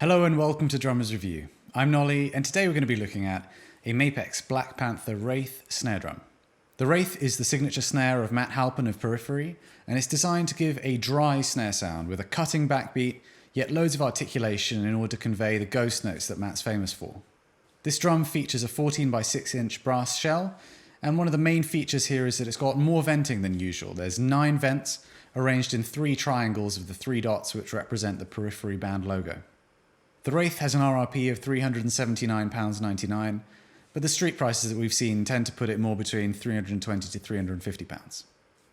Hello and welcome to Drummers Review. I'm Nolly, and today we're going to be looking at a Mapex Black Panther Wraith Snare Drum. The Wraith is the signature snare of Matt Halpern of Periphery, and it's designed to give a dry snare sound with a cutting backbeat, yet loads of articulation in order to convey the ghost notes that Matt's famous for. This drum features a 14 by 6 inch brass shell, and one of the main features here is that it's got more venting than usual. There's 9 vents arranged in 3 triangles of the 3 dots which represent the Periphery band logo. The Wraith has an RRP of £379.99, but the street prices that we've seen tend to put it more between £320 to £350.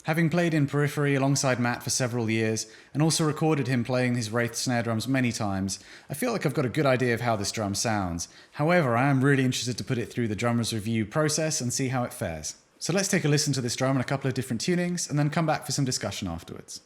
Having played in Periphery alongside Matt for several years, and also recorded him playing his Wraith snare drums many times, I feel like I've got a good idea of how this drum sounds. However, I am really interested to put it through the Drummers Review process and see how it fares. So let's take a listen to this drum in a couple of different tunings, and then come back for some discussion afterwards.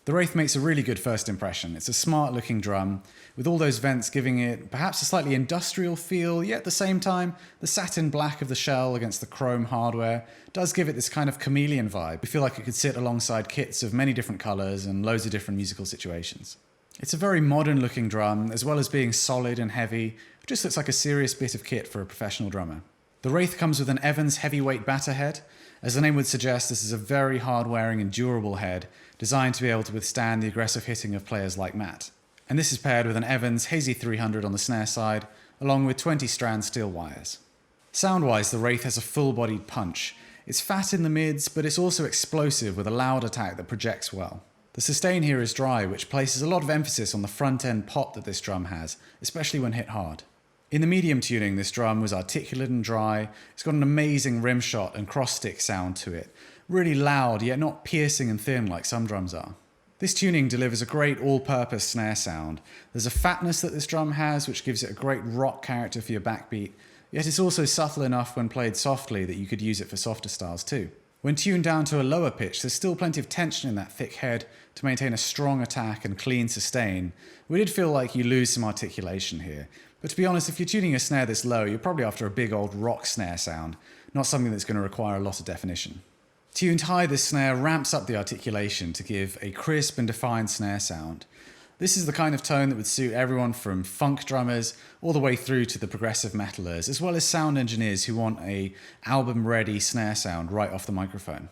The Wraith makes a really good first impression. It's a smart looking drum, with all those vents giving it perhaps a slightly industrial feel, yet at the same time, the satin black of the shell against the chrome hardware does give it this kind of chameleon vibe. We feel like it could sit alongside kits of many different colours and loads of different musical situations. It's a very modern looking drum, as well as being solid and heavy. It just looks like a serious bit of kit for a professional drummer. The Wraith comes with an Evans heavyweight batter head. As the name would suggest, this is a very hard-wearing and durable head, designed to be able to withstand the aggressive hitting of players like Matt. And this is paired with an Evans Hazy 300 on the snare side, along with 20-strand steel wires. Sound-wise, the Wraith has a full-bodied punch. It's fat in the mids, but it's also explosive with a loud attack that projects well. The sustain here is dry, which places a lot of emphasis on the front-end pop that this drum has, especially when hit hard. In the medium tuning, this drum was articulate and dry. It's got an amazing rim shot and cross-stick sound to it. Really loud, yet not piercing and thin like some drums are. This tuning delivers a great all-purpose snare sound. There's a fatness that this drum has, which gives it a great rock character for your backbeat, yet it's also subtle enough when played softly that you could use it for softer styles too. When tuned down to a lower pitch, there's still plenty of tension in that thick head to maintain a strong attack and clean sustain. We did feel like you lose some articulation here. But to be honest, if you're tuning a snare this low, you're probably after a big old rock snare sound, not something that's going to require a lot of definition. Tuned high, this snare ramps up the articulation to give a crisp and defined snare sound. This is the kind of tone that would suit everyone from funk drummers all the way through to the progressive metalers, as well as sound engineers who want a album-ready snare sound right off the microphone.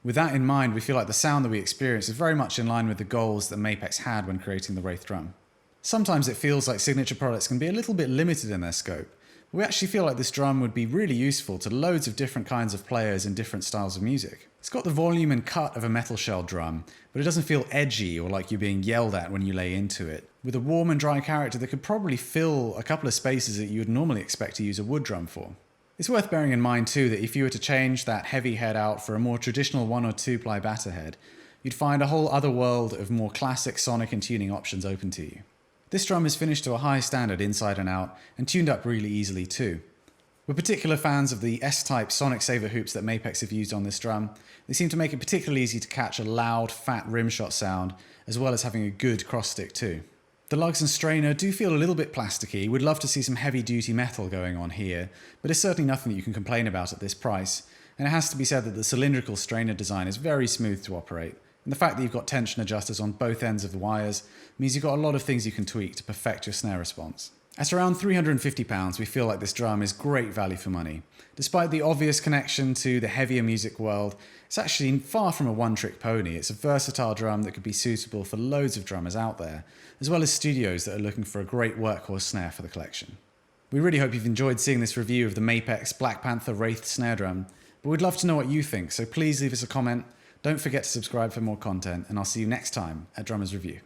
With that in mind, we feel like the sound that we experience is very much in line with the goals that Mapex had when creating the Wraith drum. Sometimes it feels like signature products can be a little bit limited in their scope, We actually feel like this drum would be really useful to loads of different kinds of players in different styles of music. It's got the volume and cut of a metal shell drum, but it doesn't feel edgy or like you're being yelled at when you lay into it, with a warm and dry character that could probably fill a couple of spaces that you would normally expect to use a wood drum for. It's worth bearing in mind too that if you were to change that heavy head out for a more traditional 1 or 2 ply batter head, you'd find a whole other world of more classic sonic and tuning options open to you. This drum is finished to a high standard inside and out, and tuned up really easily too. We're particular fans of the S-type sonic saver hoops that Mapex have used on this drum. They seem to make it particularly easy to catch a loud, fat rimshot sound, as well as having a good cross stick too. The lugs and strainer do feel a little bit plasticky. We'd love to see some heavy-duty metal going on here, but it's certainly nothing that you can complain about at this price. And it has to be said that the cylindrical strainer design is very smooth to operate. And the fact that you've got tension adjusters on both ends of the wires means you've got a lot of things you can tweak to perfect your snare response. At around £350, we feel like this drum is great value for money. Despite the obvious connection to the heavier music world, it's actually far from a one-trick pony. It's a versatile drum that could be suitable for loads of drummers out there, as well as studios that are looking for a great workhorse snare for the collection. We really hope you've enjoyed seeing this review of the Mapex Black Panther Wraith Snare drum, but we'd love to know what you think, so please leave us a comment. Don't forget to subscribe for more content, and I'll see you next time at Drummers Review.